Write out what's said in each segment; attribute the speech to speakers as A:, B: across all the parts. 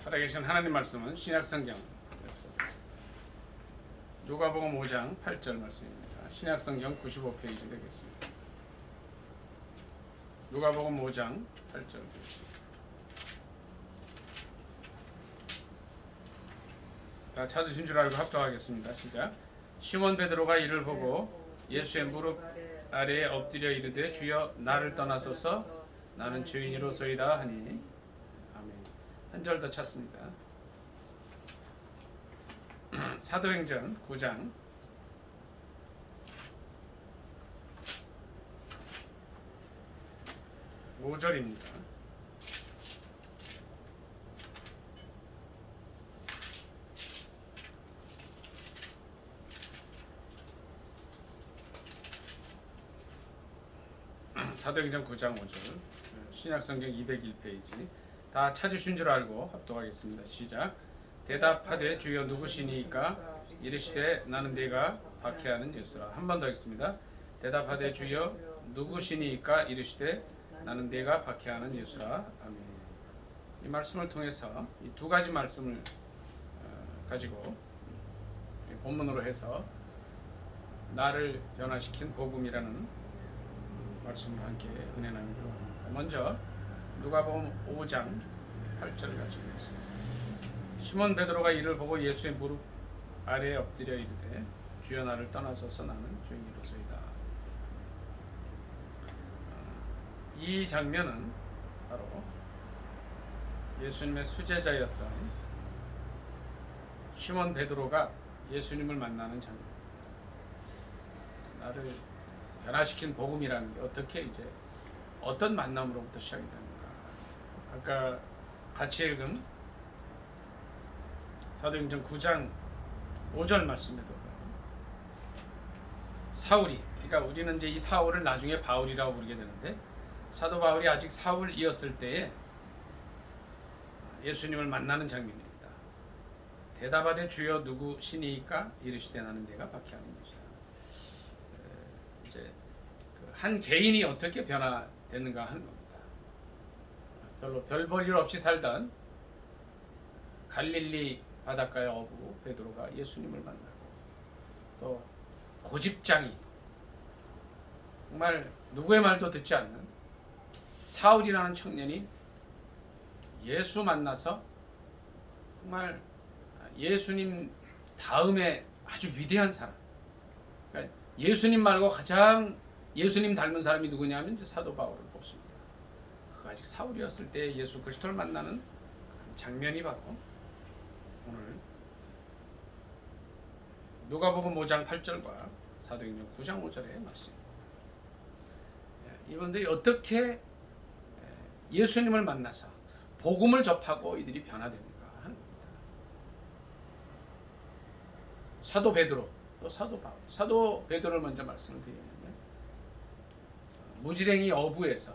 A: 살아계신 하나님 말씀은 신약성경 누가복음 5장 8절 말씀입니다. 신약성경 95페이지 되겠습니다. 누가복음 5장 8절 되겠습니다. 다 찾으신 줄 알고 합독하겠습니다. 시작. 시몬 베드로가 이를 보고 예수의 무릎 아래에 엎드려 이르되 주여 나를 떠나소서 나는 죄인이로소이다 하니 아멘. 한 절 더 찾습니다. 사도행전 9장 5절입니다. 사도행전 9장 5절 신약성경 201페이지 다 찾으신 줄 알고 합독하겠습니다. 시작. 대답하되 주여 누구시니까 이르시되 나는 네가 박해하는 예수라. 한 번 더 읽습니다. 대답하되 주여 누구시니까 이르시되 나는 네가 박해하는 예수라. 아멘. 이 말씀을 통해서 이 두 가지 말씀을 가지고 본문으로 해서 나를 변화시킨 복음이라는 말씀을 함께 은혜 나누기로 합니다. 먼저 누가복음 5장 8절을 가지고 있습니다. 시몬 베드로가 이를 보고 예수의 무릎 아래에 엎드려 이르되 주여 나를 떠나소서 나는 죄인이로소이다. 이 장면은 바로 예수님의 수제자였던 시몬 베드로가 예수님을 만나는 장면입니다. 나를 변화시킨 복음이라는 게 어떻게 이제 어떤 만남으로부터 시작이 됩니까? 아까 같이 읽은 사도행전 9장 5절 말씀에도 사울이, 그러니까 우리는 이제 이 사울을 나중에 바울이라고 부르게 되는데 사도 바울이 아직 사울이었을 때에 예수님을 만나는 장면입니다. 대답하되 주여 누구시니까 이르시되 나는 네가 박해하는 것이다. 이제 한 개인이 어떻게 변화되는가 하는 겁니다. 별로 별 볼 일 없이 살던 갈릴리 바닷가의 어부 베드로가 예수님을 만나고 또 고집장이 정말 누구의 말도 듣지 않는 사울이라는 청년이 예수 만나서 정말 예수님 다음에 아주 위대한 사람, 그러니까 예수님 말고 가장 예수님 닮은 사람이 누구냐면 이제 사도 바울을 뽑습니다. 그가 아직 사울이었을 때 예수 그리스도를 만나는 장면이 바로 오늘 누가복음 5장 8절과 사도행전 9장 5절의 말씀입니다. 이분들이 어떻게 예수님을 만나서 복음을 접하고 이들이 변화됩니까 하는 겁니다. 사도 베드로 또 사도 바울, 사도 베드로를 먼저 말씀을 드리면 무지랭이 어부에서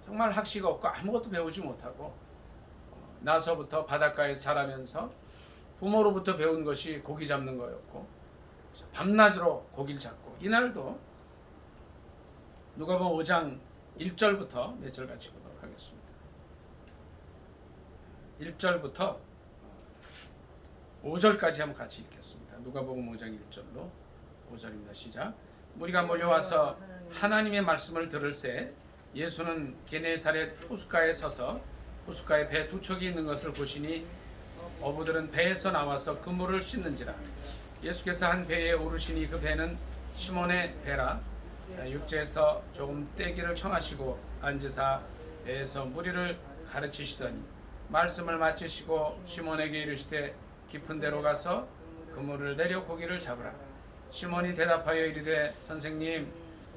A: 정말 학식 없고 아무것도 배우지 못하고 나서부터 바닷가에서 자라면서 부모로부터 배운 것이 고기 잡는 거였고 밤낮으로 고기를 잡고 이날도 누가복음 5장 1절부터 몇 절 같이 보도록 하겠습니다. 1절부터 5절까지 한번 같이 읽겠습니다. 누가복음 5장 1절로 5절입니다. 시작. 무리가 몰려와서 하나님의 말씀을 들을새 예수는 게네사렛 호숫가에 서서 호숫가에 배 두 척이 있는 것을 보시니 어부들은 배에서 나와서 그물을 씻는지라. 예수께서 한 배에 오르시니 그 배는 시몬의 배라. 육지에서 조금 떼기를 청하시고 앉으사 배에서 무리를 가르치시더니 말씀을 마치시고 시몬에게 이르시되 깊은 데로 가서 그물을 내려 고기를 잡으라. 시몬이 대답하여 이르되 선생님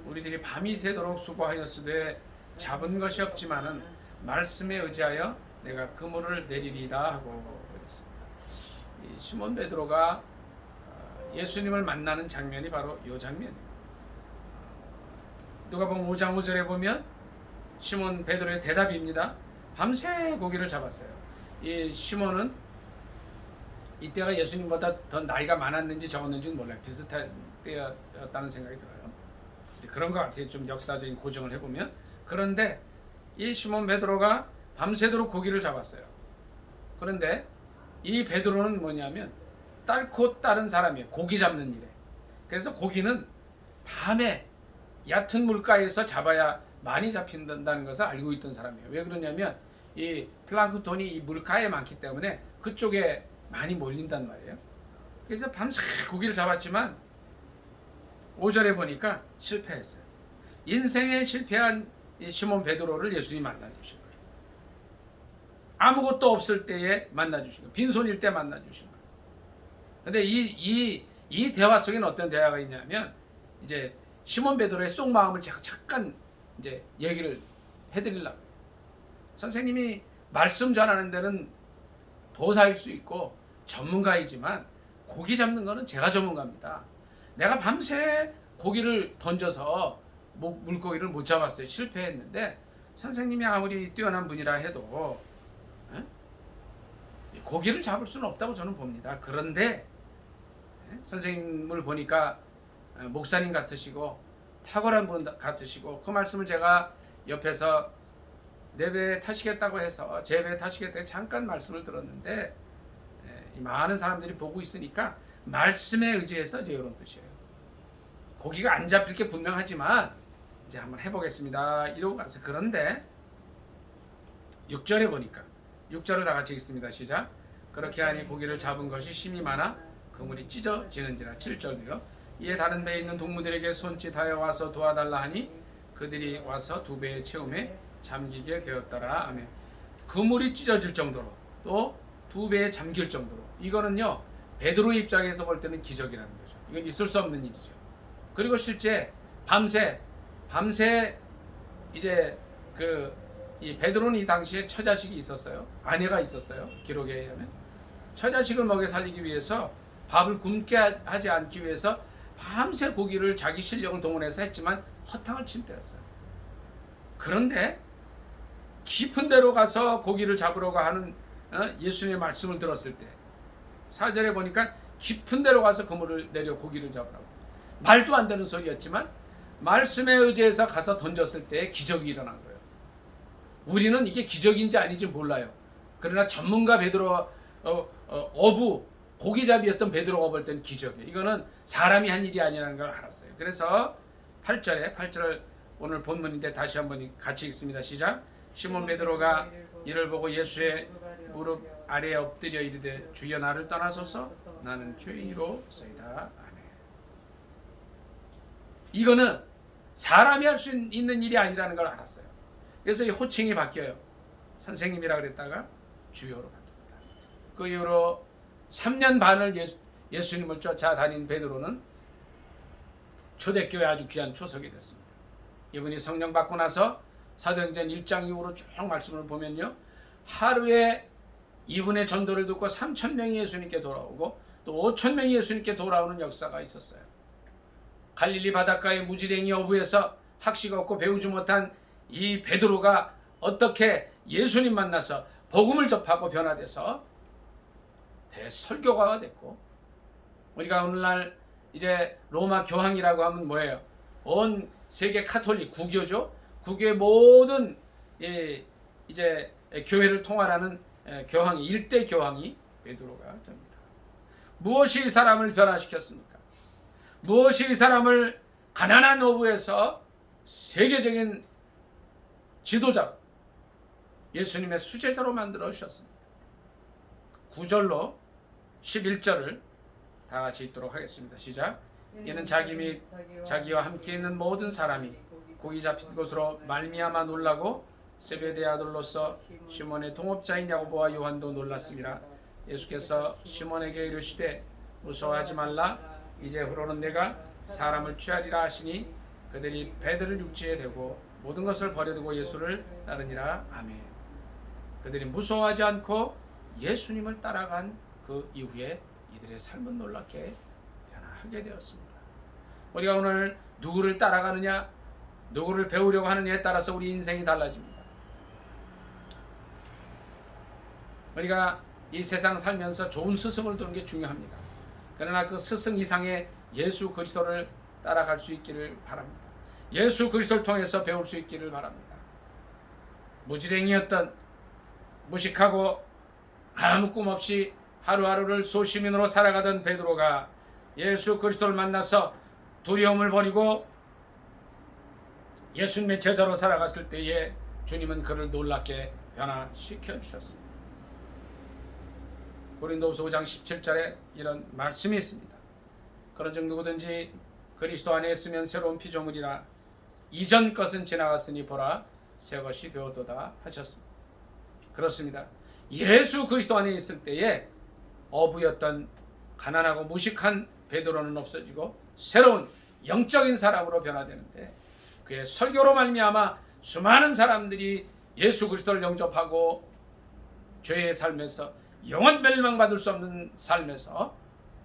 A: 우리들이 밤이 새도록 수고하였으되 잡은 것이 없지만은 말씀에 의지하여 내가 그물을 내리리다 하고 그랬습니다. 이 시몬 베드로가 예수님을 만나는 장면이 바로 이 장면입니다. 누가복음 5장 5절에 보면 시몬 베드로의 대답입니다. 밤새 고기를 잡았어요. 이 시몬은 이때가 예수님보다 더 나이가 많았는지 적었는지는 몰라요. 비슷할 때였다는 생각이 들어요. 그런 것 같아요. 좀 역사적인 고정을 해보면. 그런데 이 시몬 베드로가 밤새도록 고기를 잡았어요. 그런데 이 베드로는 뭐냐면 딸코 다른 사람이에요. 고기 잡는 일에. 그래서 고기는 밤에 얕은 물가에서 잡아야 많이 잡힌다는 것을 알고 있던 사람이에요. 왜 그러냐면 이 플랑크톤이 이 물가에 많기 때문에 그쪽에 많이 몰린단 말이에요. 그래서 밤새 고기를 잡았지만 5절에 보니까 실패했어요. 인생에 실패한 이 시몬 베드로를 예수님이 만나주신 거예요. 아무것도 없을 때에 만나주신 거예요. 빈손일 때 만나주신 거예요. 근데 이 대화 속에는 어떤 대화가 있냐면 이제 시몬 베드로의 속마음을 제가 잠깐 이제 얘기를 해드리려고 해요. 선생님이 말씀 전하는 데는 도사일 수 있고 전문가이지만 고기 잡는 거는 제가 전문가입니다. 내가 밤새 고기를 던져서 물고기를 못 잡았어요. 실패했는데 선생님이 아무리 뛰어난 분이라 해도 고기를 잡을 수는 없다고 저는 봅니다. 그런데 선생님을 보니까 목사님 같으시고 탁월한 분 같으시고 그 말씀을 제가 옆에서 내 배에 타시겠다고 해서 제 배에 타시겠다고 잠깐 말씀을 들었는데 많은 사람들이 보고 있으니까 말씀에 의지해서 이제 이런 뜻이에요. 고기가 안 잡힐 게 분명하지만 이제 한번 해보겠습니다. 이러고 가서 그런데 6절에 보니까 6절을 다 같이 읽습니다. 시작. 그렇게 하니 고기를 잡은 것이 심이 많아 그물이 찢어지는지라. 7절도요. 이에 다른 배에 있는 동무들에게 손짓하여 와서 도와달라 하니 그들이 와서 두 배의 채움에 잠기게 되었더라. 아멘. 그물이 찢어질 정도로 또 두 배에 잠길 정도로 이거는요 베드로 입장에서 볼 때는 기적이라는 거죠. 이건 있을 수 없는 일이죠. 그리고 실제 밤새 이제 이 베드로는 이 당시에 처자식이 있었어요. 아내가 있었어요. 기록에 의하면 처자식을 먹여 살리기 위해서 밥을 굶게 하지 않기 위해서 밤새 고기를 자기 실력을 동원해서 했지만 허탕을 친 때였어요. 그런데 깊은 데로 가서 고기를 잡으려고 하는 예수님의 말씀을 들었을 때 4절에 보니까 깊은 데로 가서 그물을 내려 고기를 잡으라고. 말도 안 되는 소리였지만 말씀에 의지해서 가서 던졌을 때 기적이 일어난 거예요. 우리는 이게 기적인지 아닌지 몰라요. 그러나 전문가 베드로 어부 고기잡이였던 베드로가 볼 때는 기적이에요. 이거는 사람이 한 일이 아니라는 걸 알았어요. 그래서 8절을 오늘 본문인데 다시 한번 같이 읽습니다. 시작. 시몬 베드로가 이를 보고 예수의 무릎 아래에 엎드려 이르되 주여 나를 떠나소서 나는 죄인이로소이다. 아멘. 이거는 사람이 할 수 있는 일이 아니라는 걸 알았어요. 그래서 이 호칭이 바뀌어요. 선생님이라 그랬다가 주여로 바뀝니다. 그 이후로 3년 반을 예수님을 쫓아다닌 베드로는 초대교회 아주 귀한 초석이 됐습니다. 이분이 성령 받고 나서 사도행전 1장 이후로 쭉 말씀을 보면요. 하루에 이분의 전도를 듣고 3,000명이 예수님께 돌아오고 또 5,000명이 예수님께 돌아오는 역사가 있었어요. 갈릴리 바닷가의 무지랭이 어부에서 학식 없고 배우지 못한 이 베드로가 어떻게 예수님 만나서 복음을 접하고 변화돼서 대설교가가 됐고, 우리가 오늘날 이제 로마 교황이라고 하면 뭐예요? 온 세계 카톨릭 구교죠. 구교의 모든 이제 교회를 통할하는 교황이 일대 교황이 베드로가 됩니다. 무엇이 이 사람을 변화시켰습니까? 무엇이 이 사람을 가난한 어부에서 세계적인 지도자 예수님의 수제자로 만들어 주셨습니다. 9절로 11절을 다 같이 읽도록 하겠습니다. 시작. 이는 자기 및 자기와 함께 있는 모든 사람이 고기 잡힌 것으로 말미암아 놀라고 세베대의 아들로서 시몬의 동업자인 야고보와 요한도 놀랐습니다. 예수께서 시몬에게 이르시되 무서워하지 말라. 이제후로는 내가 사람을 취하리라 하시니 그들이 배들을 육지에 대고 모든 것을 버려두고 예수를 따르니라. 아멘. 그들이 무서워하지 않고 예수님을 따라간 그 이후에 이들의 삶은 놀랍게 변화하게 되었습니다. 우리가 오늘 누구를 따라가느냐, 누구를 배우려고 하느냐에 따라서 우리 인생이 달라집니다. 우리가 이 세상 살면서 좋은 스승을 두는 게 중요합니다. 그러나 그 스승 이상의 예수 그리스도를 따라갈 수 있기를 바랍니다. 예수 그리스도를 통해서 배울 수 있기를 바랍니다. 무지랭이였던, 무식하고 아무 꿈 없이 하루하루를 소시민으로 살아가던 베드로가 예수 그리스도를 만나서 두려움을 버리고 예수님의 제자로 살아갔을 때에 주님은 그를 놀랍게 변화시켜 주셨습니다. 고린도후서 5장 17절에 이런 말씀이 있습니다. 그런즉 누구든지 그리스도 안에 있으면 새로운 피조물이라 이전 것은 지나갔으니 보라 새 것이 되었도다 하셨습니다. 그렇습니다. 예수 그리스도 안에 있을 때에 어부였던 가난하고 무식한 베드로는 없어지고 새로운 영적인 사람으로 변화되는데, 그의 설교로 말미암아 수많은 사람들이 예수 그리스도를 영접하고 죄의 삶에서 영원 멸망받을 수 없는 삶에서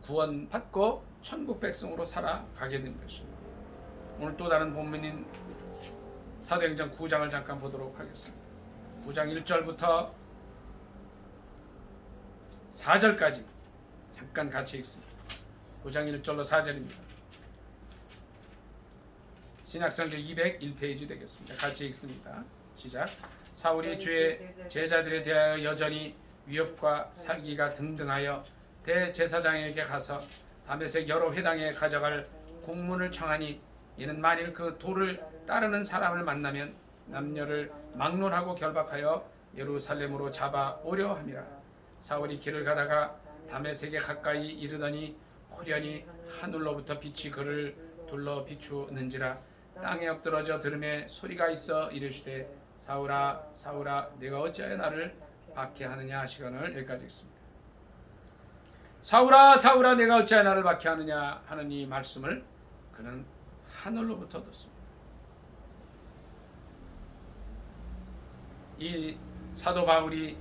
A: 구원받고 천국 백성으로 살아가게 된 것입니다. 오늘 또 다른 본문인 사도행전 9장을 잠깐 보도록 하겠습니다. 9장 1절부터 4절까지 잠깐 같이 읽습니다. 9장 1절로 4절입니다. 신약성경 201페이지 되겠습니다. 같이 읽습니다. 시작. 사울이 주의 제자들에 대하여 여전히 위협과 살기가 등등하여 대제사장에게 가서 다메섹 여러 회당에 가져갈 공문을 청하니, 이는 만일 그 도를 따르는 사람을 만나면 남녀를 막론하고 결박하여 예루살렘으로 잡아오려 함이라. 사울이 길을 가다가 다메섹에 가까이 이르더니 호련히 하늘로부터 빛이 그를 둘러 비추는지라. 땅에 엎드러져 들음에 소리가 있어 이르시되 사울아 사울아 내가 어찌하여 나를 박해하느냐 하시거늘. 여기까지 읽습니다. 사울아 사울아 내가 어찌하여 나를 박해하느냐 하는 이 말씀을 그는 하늘로부터 듣습니다. 이 사도 바울이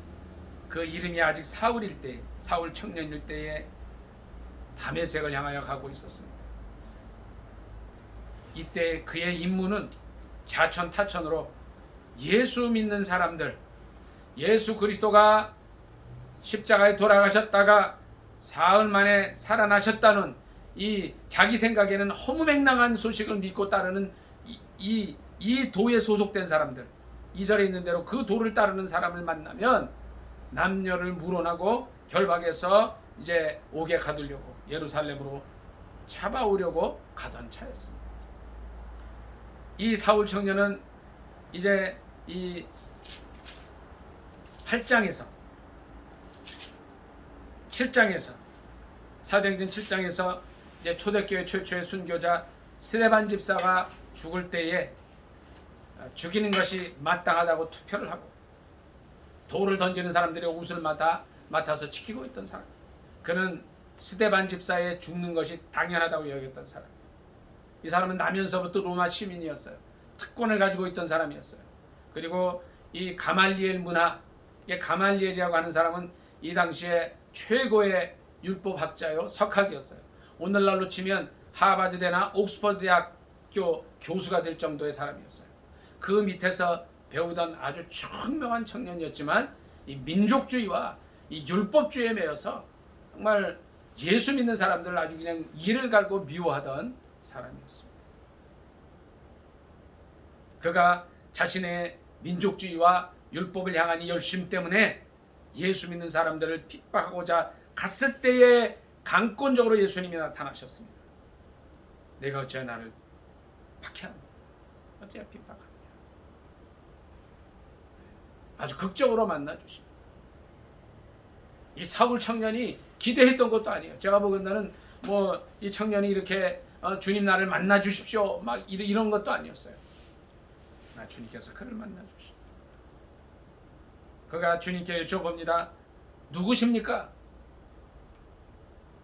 A: 그 이름이 아직 사울일 때, 사울 청년일 때에 다메섹을 향하여 가고 있었습니다. 이때 그의 임무는 자천타천으로 예수 믿는 사람들, 예수 그리스도가 십자가에 돌아가셨다가 사흘 만에 살아나셨다는 이 자기 생각에는 허무맹랑한 소식을 믿고 따르는 이 도에 소속된 사람들, 2절에 있는 대로 그 도를 따르는 사람을 만나면 남녀를 물어나고 결박해서 이제 옥에 가두려고 예루살렘으로 잡아오려고 가던 차였습니다. 이 사울 청년은 이제 이 8장에서 7장에서 사도행전 7장에서 이제 초대교회 최초의 순교자 스데반 집사가 죽을 때에 죽이는 것이 마땅하다고 투표를 하고 돌을 던지는 사람들의 옷을 맡아서 지키고 있던 사람. 그는 스데반 집사의 죽는 것이 당연하다고 여겼던 사람. 이 사람은 나면서부터 로마 시민이었어요. 특권을 가지고 있던 사람이었어요. 그리고 이 가말리엘 문화, 가말리엘이라고 하는 사람은 이 당시에 최고의 율법학자요 석학이었어요. 오늘날로 치면 하버드대나 옥스퍼드 대학교 교수가 될 정도의 사람이었어요. 그 밑에서 배우던 아주 총명한 청년이었지만 이 민족주의와 이 율법주의에 매여서 정말 예수 믿는 사람들을 아주 그냥 이를 갈고 미워하던 사람이었습니다. 그가 자신의 민족주의와 율법을 향한 이 열심 때문에 예수 믿는 사람들을 핍박하고자 갔을 때에 강권적으로 예수님이 나타나셨습니다. 내가 어찌하여 나를 박해하느냐, 어찌하여 핍박하느냐. 아주 극적으로 만나주십니다. 이 사울 청년이 기대했던 것도 아니에요. 제가 보기에는 이 청년이 이렇게 주님 나를 만나 주십시오 막 이런 것도 아니었어요. 주님께서 그를 만나 주십니다. 그가 주님께 여쭤봅니다. 누구십니까?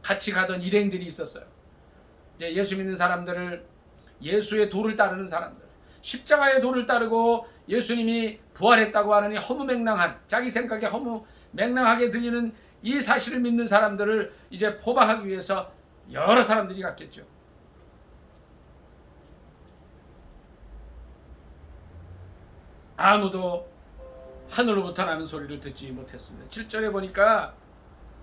A: 같이 가던 일행들이 있었어요. 이제 예수 믿는 사람들을, 예수의 도를 따르는 사람들, 십자가의 도를 따르고 예수님이 부활했다고 하는 이 허무맹랑한, 자기 생각에 허무맹랑하게 들리는 이 사실을 믿는 사람들을 이제 포박하기 위해서 여러 사람들이 갔겠죠. 아무도 하늘로부터 나는 소리를 듣지 못했습니다. 7절에 보니까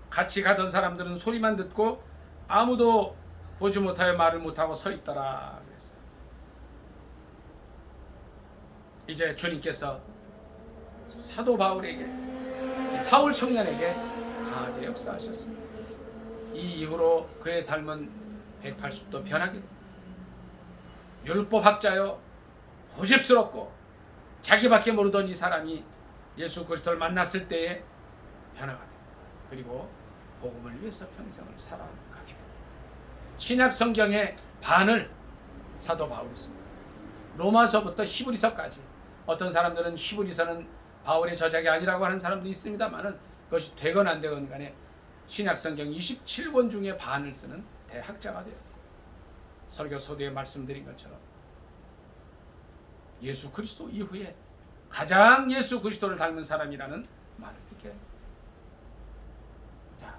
A: 같이 가던 사람들은 소리만 듣고 아무도 보지 못하여 말을 못하고 서 있더라 그랬어요. 이제 주님께서 사도 바울에게, 사울 청년에게 강하게 역사하셨습니다. 이 이후로 그의 삶은 180도 변하게 됩니다. 율법학자요 고집스럽고 자기밖에 모르던 이 사람이 예수 그리스도를 만났을 때에 변화가 됩니다. 그리고 복음을 위해서 평생을 살아가게 됩니다. 신약 성경의 반을 사도 바울이 씁니다. 로마서부터 히브리서까지. 어떤 사람들은 히브리서는 바울의 저작이 아니라고 하는 사람도 있습니다만은 그것이 되건 안 되건 간에 신약 성경 27권 중에 반을 쓰는 대학자가 되었고, 설교 소두에 말씀드린 것처럼 예수 그리스도 이후에 가장 예수 그리스도를 닮은 사람이라는 말을 듣게 합니다. 자,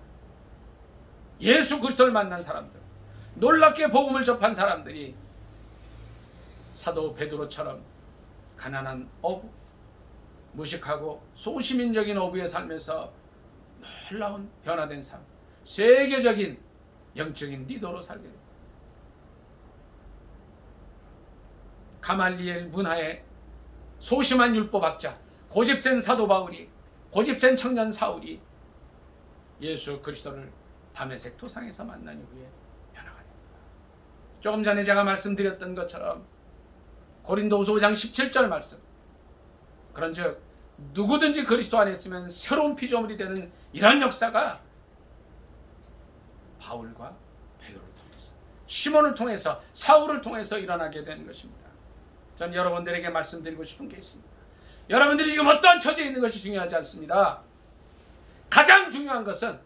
A: 예수 그리스도를 만난 사람들, 놀랍게 복음을 접한 사람들이 사도 베드로처럼 가난한 어부, 무식하고 소시민적인 어부의 삶에서 놀라운 변화된 삶, 세계적인 영적인 리더로 살게 됩니다. 가말리엘 문화의 소심한 율법학자, 고집센 사도 바울이, 고집센 청년 사울이 예수 그리스도를 다메섹 도상에서 만난 이후에 변화가 됩니다. 조금 전에 제가 말씀드렸던 것처럼 고린도후서 5장 17절 말씀, 그런즉 누구든지 그리스도 안에 있으면 새로운 피조물이 되는 이런 역사가 바울과 베드로를 통해서, 시몬을 통해서, 사울을 통해서 일어나게 된 것입니다. 저는 여러분들에게 말씀드리고 싶은 게 있습니다. 여러분들이 지금 어떠한 처지에 있는 것이 중요하지 않습니다. 가장 중요한 것은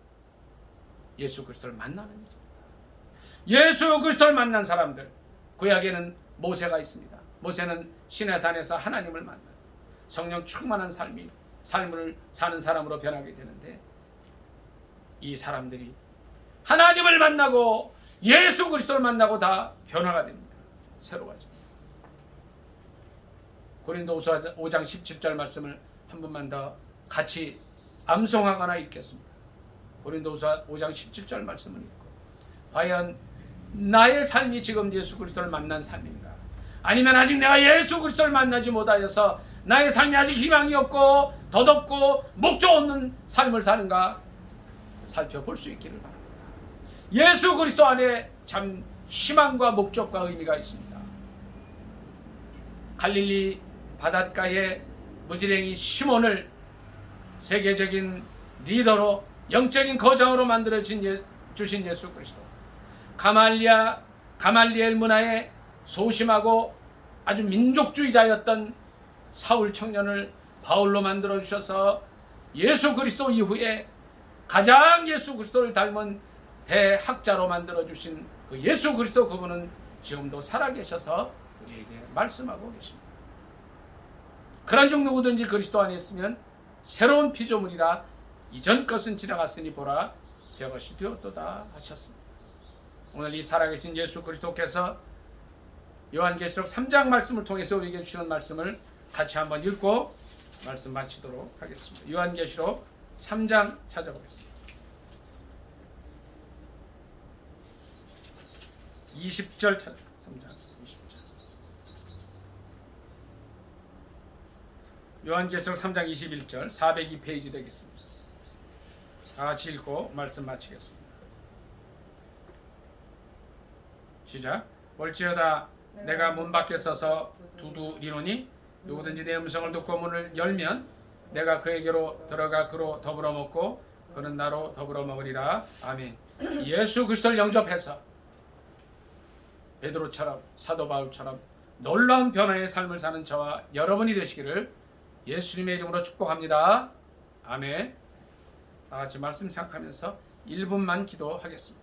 A: 예수 그리스도를 만나는 일입니다. 예수 그리스도를 만난 사람들, 구약에는 모세가 있습니다. 모세는 시내산에서 하나님을 만나 성령 충만한 삶을 사는 사람으로 변하게 되는데, 이 사람들이 하나님을 만나고 예수 그리스도를 만나고 다 변화가 됩니다. 새로워집니다. 고린도후서 5장 17절 말씀을 한 번만 더 같이 암송하거나 읽겠습니다. 고린도후서 5장 17절 말씀을 읽고, 과연 나의 삶이 지금 예수 그리스도를 만난 삶인가? 아니면 아직 내가 예수 그리스도를 만나지 못하여서 나의 삶이 아직 희망이 없고 덧없고 목적 없는 삶을 사는가 살펴볼 수 있기를 바랍니다. 예수 그리스도 안에 참 희망과 목적과 의미가 있습니다. 갈릴리 바닷가의 무지랭이 시몬을 세계적인 리더로, 영적인 거장으로 만들어 주신 예수 그리스도, 가말리엘 문화의 소심하고 아주 민족주의자였던 사울 청년을 바울로 만들어 주셔서 예수 그리스도 이후에 가장 예수 그리스도를 닮은 대학자로 만들어 주신 그 예수 그리스도, 그분은 지금도 살아계셔서 우리에게 말씀하고 계십니다. 그런즉 누구든지 그리스도 안에 있으면 새로운 피조물이라, 이전 것은 지나갔으니 보라 새 것이 되었도다 하셨습니다. 오늘 이 살아계신 예수 그리스도께서 요한계시록 3장 말씀을 통해서 우리에게 주시는 말씀을 같이 한번 읽고 말씀 마치도록 하겠습니다. 요한계시록 3장 찾아보겠습니다. 20절 찾아, 3장 20절. 요한계시록 3장 21절, 402페이지 되겠습니다. 다 같이 읽고 말씀 마치겠습니다. 시작. 볼지어다 내가 문 밖에 서서 두드리노니 누구든지 내 음성을 듣고 문을 열면 내가 그에게로 들어가 그로 더불어 먹고 그는 나로 더불어 먹으리라. 아멘. 예수 그리스도를 영접해서 베드로처럼, 사도 바울처럼 놀라운 변화의 삶을 사는 저와 여러분이 되시기를 예수님의 이름으로 축복합니다. 아멘. 다 같이 말씀 생각하면서 1분만 기도하겠습니다.